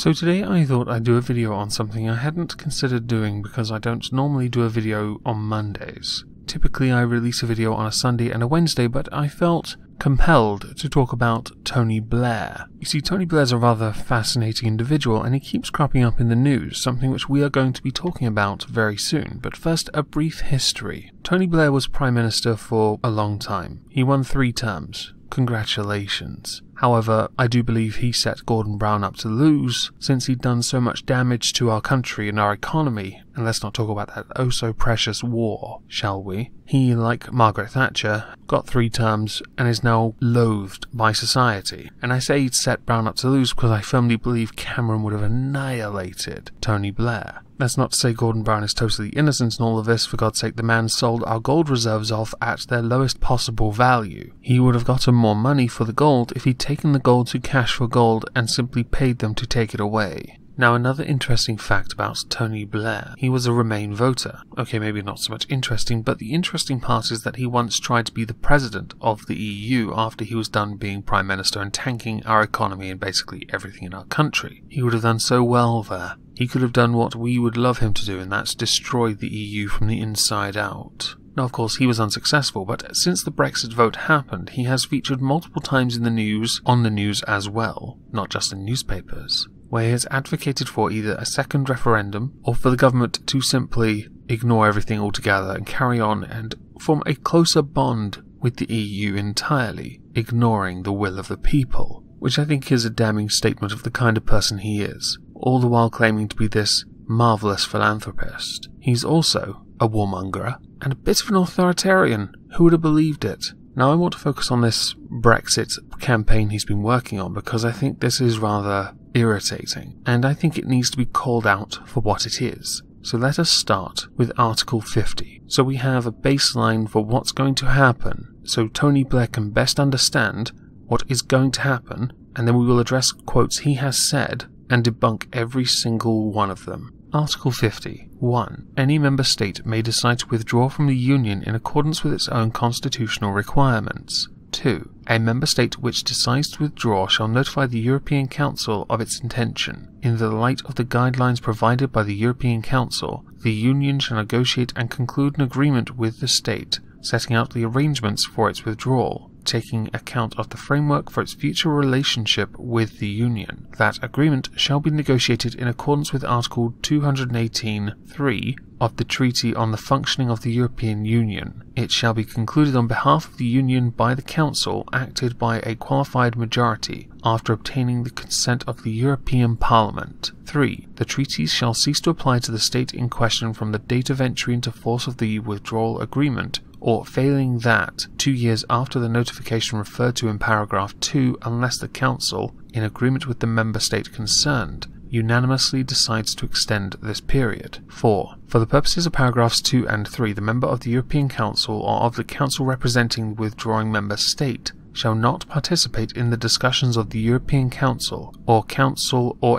So today I thought I'd do a video on something I hadn't considered doing because I don't normally do a video on Mondays. Typically I release a video on a Sunday and a Wednesday, but I felt compelled to talk about Tony Blair. You see, Tony Blair's a rather fascinating individual and he keeps cropping up in the news, something which we are going to be talking about very soon. But first, a brief history. Tony Blair was Prime Minister for a long time. He won 3 terms. Congratulations. However, I do believe he set Gordon Brown up to lose, since he'd done so much damage to our country and our economy. And let's not talk about that oh so precious war, shall we? He, like Margaret Thatcher, got 3 terms and is now loathed by society. And I say he'd set Brown up to lose because I firmly believe Cameron would have annihilated Tony Blair. That's not to say Gordon Brown is totally innocent in all of this. For God's sake, the man sold our gold reserves off at their lowest possible value. He would have gotten more money for the gold if he'd taken the gold to cash for gold and simply paid them to take it away. Now, another interesting fact about Tony Blair. He was a Remain voter. Okay, maybe not so much interesting, but the interesting part is that he once tried to be the president of the EU after he was done being Prime Minister and tanking our economy and basically everything in our country. He would have done so well there. He could have done what we would love him to do, and that's destroy the EU from the inside out. Now, of course, he was unsuccessful, but since the Brexit vote happened, he has featured multiple times in the news, on the news as well, not just in newspapers, where he has advocated for either a second referendum or for the government to simply ignore everything altogether and carry on and form a closer bond with the EU entirely, ignoring the will of the people, which I think is a damning statement of the kind of person he is, all the while claiming to be this marvellous philanthropist. He's also a warmonger and a bit of an authoritarian. Who would have believed it? Now I want to focus on this Brexit campaign he's been working on because I think this is rather irritating, and I think it needs to be called out for what it is. So let us start with Article 50. So we have a baseline for what's going to happen, so Tony Blair can best understand what is going to happen, and then we will address quotes he has said and debunk every single one of them. Article 50. 1. Any member state may decide to withdraw from the Union in accordance with its own constitutional requirements. 2. A member state which decides to withdraw shall notify the European Council of its intention. In the light of the guidelines provided by the European Council, the Union shall negotiate and conclude an agreement with the state, setting out the arrangements for its withdrawal, taking account of the framework for its future relationship with the Union. That agreement shall be negotiated in accordance with Article 218(3) of the Treaty on the Functioning of the European Union. It shall be concluded on behalf of the Union by the Council, acted by a qualified majority, after obtaining the consent of the European Parliament. 3. The treaties shall cease to apply to the state in question from the date of entry into force of the withdrawal agreement, or failing that, 2 years after the notification referred to in paragraph 2, unless the Council, in agreement with the member state concerned, unanimously decides to extend this period. 4. For the purposes of paragraphs 2 and 3, the member of the European Council or of the Council representing the withdrawing member state shall not participate in the discussions of the European Council or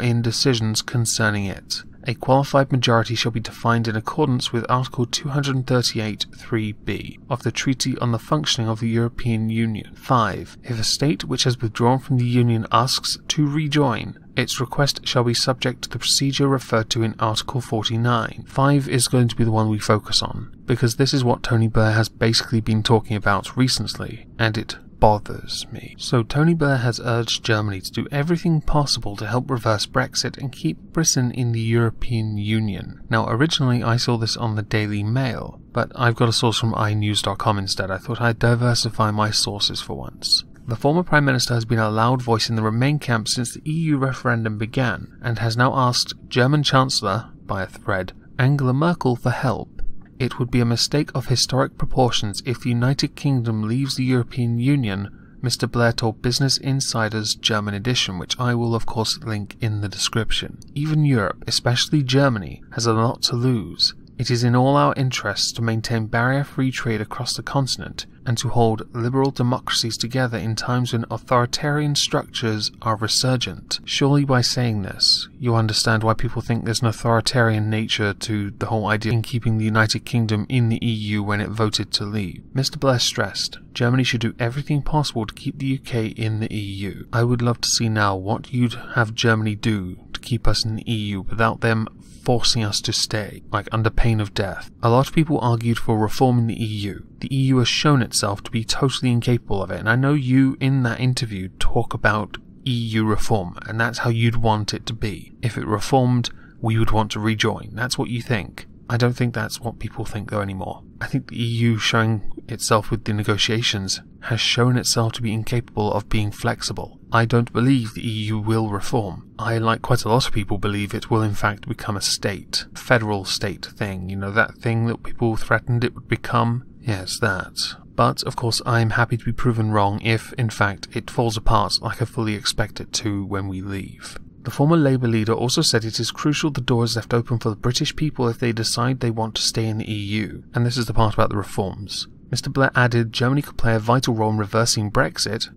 in decisions concerning it. A qualified majority shall be defined in accordance with Article 238(3)(b) of the Treaty on the Functioning of the European Union. 5. If a state which has withdrawn from the Union asks to rejoin, its request shall be subject to the procedure referred to in Article 49. 5 is going to be the one we focus on, because this is what Tony Blair has basically been talking about recently, and it bothers me. So Tony Blair has urged Germany to do everything possible to help reverse Brexit and keep Britain in the European Union. Now, originally I saw this on the Daily Mail, but I've got a source from inews.com instead. I thought I'd diversify my sources for once. The former Prime Minister has been a loud voice in the Remain camp since the EU referendum began, and has now asked German Chancellor, by a thread, Angela Merkel for help. It would be a mistake of historic proportions if the United Kingdom leaves the European Union, Mr. Blair told Business Insider's German edition, which I will of course link in the description. Even Europe, especially Germany, has a lot to lose. It is in all our interests to maintain barrier-free trade across the continent and to hold liberal democracies together in times when authoritarian structures are resurgent. Surely by saying this, you understand why people think there's an authoritarian nature to the whole idea in keeping the United Kingdom in the EU when it voted to leave. Mr. Blair stressed, Germany should do everything possible to keep the UK in the EU. I would love to see now what you'd have Germany do to keep keep us in the EU without them forcing us to stay, like under pain of death. A lot of people argued for reforming the EU. The EU has shown itself to be totally incapable of it, and I know you in that interview talk about EU reform, and that's how you'd want it to be. If it reformed, we would want to rejoin. That's what you think. I don't think that's what people think though anymore. I think the EU showing itself with the negotiations has shown itself to be incapable of being flexible. I don't believe the EU will reform. I, like quite a lot of people, believe it will in fact become a state. Federal state thing. You know, that thing that people threatened it would become? Yes, that. But, of course, I am happy to be proven wrong if, in fact, it falls apart like I fully expect it to when we leave. The former Labour leader also said it is crucial the door is left open for the British people if they decide they want to stay in the EU, and this is the part about the reforms. Mr. Blair added Germany could play a vital role in reversing Brexit.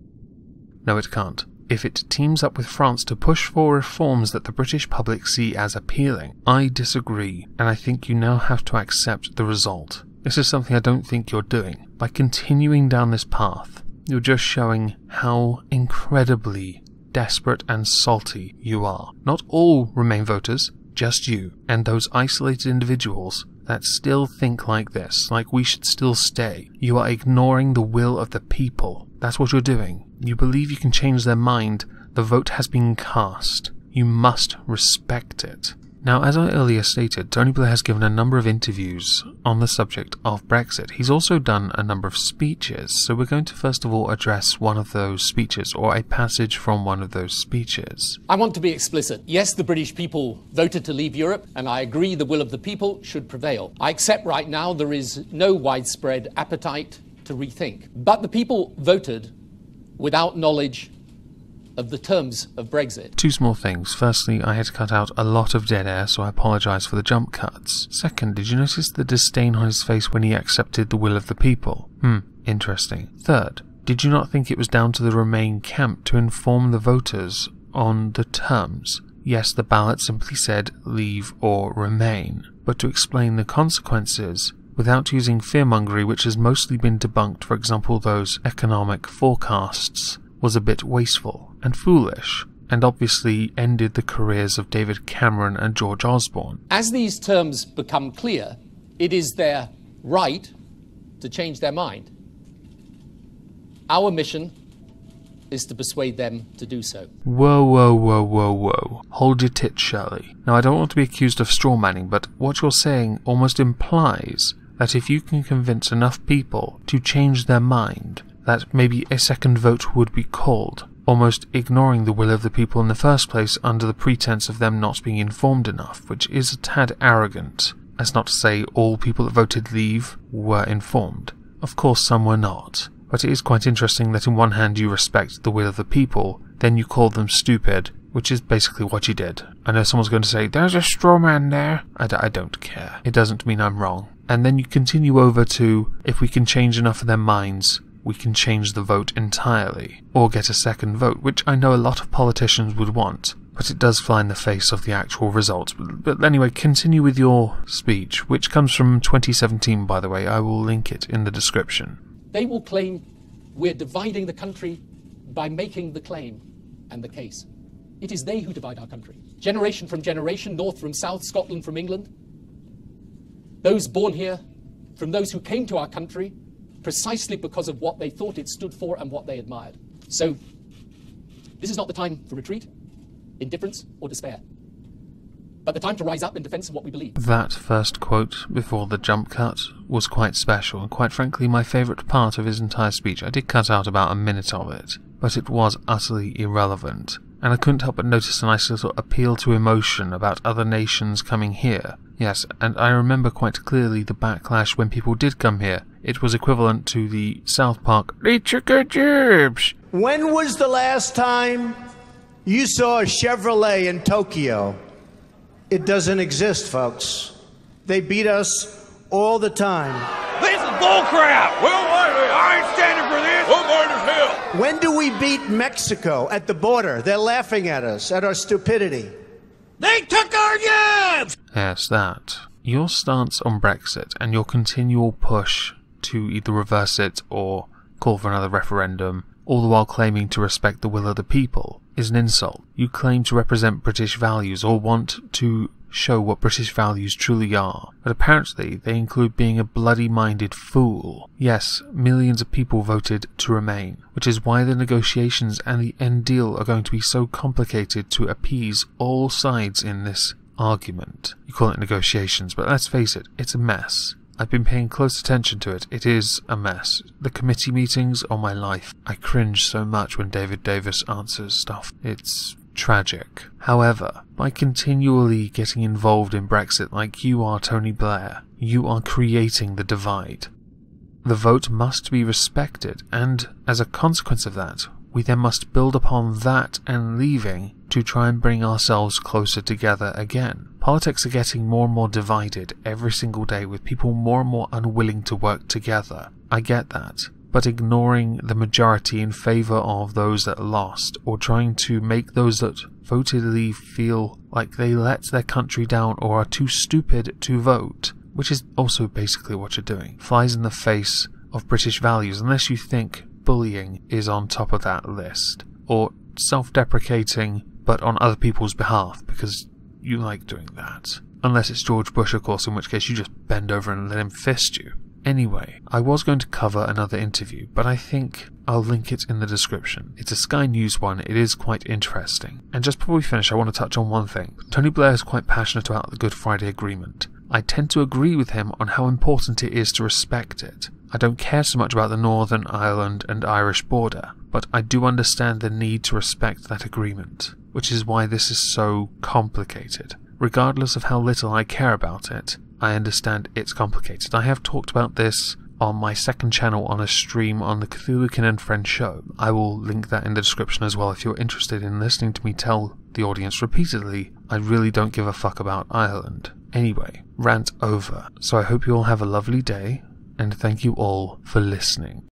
No, it can't. If it teams up with France to push for reforms that the British public see as appealing. I disagree, and I think you now have to accept the result. This is something I don't think you're doing. By continuing down this path, you're just showing how incredibly desperate and salty you are. Not all Remain voters, just you, and those isolated individuals that still think like this, like we should still stay. You are ignoring the will of the people. That's what you're doing. You believe you can change their mind. The vote has been cast. You must respect it. Now, as I earlier stated, Tony Blair has given a number of interviews on the subject of Brexit. He's also done a number of speeches, so we're going to first of all address one of those speeches, or a passage from one of those speeches. I want to be explicit. Yes, the British people voted to leave Europe, and I agree the will of the people should prevail. I accept right now there is no widespread appetite to rethink. But the people voted without knowledge of the terms of Brexit. Two small things. Firstly, I had to cut out a lot of dead air, so I apologise for the jump cuts. Second, did you notice the disdain on his face when he accepted the will of the people? Interesting. Third, did you not think it was down to the Remain camp to inform the voters on the terms? Yes, the ballot simply said leave or remain, but to explain the consequences without using fearmongery, which has mostly been debunked, for example those economic forecasts, was a bit wasteful and foolish, and obviously ended the careers of David Cameron and George Osborne. As these terms become clear, it is their right to change their mind. Our mission is to persuade them to do so. Whoa. Hold your tits, Shirley. Now, I don't want to be accused of strawmanning, but what you're saying almost implies that if you can convince enough people to change their mind, that maybe a second vote would be called, almost ignoring the will of the people in the first place under the pretense of them not being informed enough, which is a tad arrogant, as not to say all people that voted leave were informed. Of course some were not, but it is quite interesting that in one hand you respect the will of the people, then you call them stupid, which is basically what you did. I know someone's going to say, there's a straw man there. I don't care. It doesn't mean I'm wrong. And then you continue over to, if we can change enough of their minds, we can change the vote entirely, or get a second vote, which I know a lot of politicians would want, but it does fly in the face of the actual results. But anyway, continue with your speech, which comes from 2017, by the way. I will link it in the description. They will claim we're dividing the country by making the claim and the case. It is they who divide our country. Generation from generation, north from south, Scotland from England. Those born here, from those who came to our country, precisely because of what they thought it stood for and what they admired. So, this is not the time for retreat, indifference, or despair, but the time to rise up in defense of what we believe. That first quote before the jump cut was quite special, and quite frankly my favourite part of his entire speech. I did cut out about a minute of it, but it was utterly irrelevant, and I couldn't help but notice a nice little appeal to emotion about other nations coming here. Yes, and I remember quite clearly the backlash when people did come here. It was equivalent to the South Park, "They took our jobs." When was the last time you saw a Chevrolet in Tokyo? It doesn't exist, folks. They beat us all the time. This is bullcrap! Well, I ain't standing for this! We'll burn as hell! When do we beat Mexico at the border? They're laughing at us, at our stupidity. They took our jobs! Yes, that. Your stance on Brexit and your continual push to either reverse it or call for another referendum, all the while claiming to respect the will of the people, is an insult. You claim to represent British values or want to show what British values truly are, but apparently they include being a bloody-minded fool. Yes, millions of people voted to remain, which is why the negotiations and the end deal are going to be so complicated to appease all sides in this argument. You call it negotiations, but let's face it, it's a mess. I've been paying close attention to it. It is a mess. The committee meetings are my life. I cringe so much when David Davis answers stuff. It's tragic. However, by continually getting involved in Brexit like you are, Tony Blair, you are creating the divide. The vote must be respected, and as a consequence of that, we then must build upon that and leaving to try and bring ourselves closer together again. Politics are getting more and more divided every single day, with people more and more unwilling to work together. I get that. But ignoring the majority in favour of those that lost, or trying to make those that voted leave feel like they let their country down or are too stupid to vote, which is also basically what you're doing, flies in the face of British values, unless you think bullying is on top of that list, or self-deprecating but on other people's behalf, because you like doing that. Unless it's George Bush, of course, in which case you just bend over and let him fist you. Anyway, I was going to cover another interview, but I think I'll link it in the description. It's a Sky News one, it is quite interesting. And just before we finish, I want to touch on one thing. Tony Blair is quite passionate about the Good Friday Agreement. I tend to agree with him on how important it is to respect it. I don't care so much about the Northern Ireland and Irish border, but I do understand the need to respect that agreement, which is why this is so complicated. Regardless of how little I care about it, I understand it's complicated. I have talked about this on my second channel on a stream on the Cthulhu-Kin and Friends show. I will link that in the description as well if you're interested in listening to me tell the audience repeatedly I really don't give a fuck about Ireland. Anyway, rant over. So I hope you all have a lovely day, and thank you all for listening.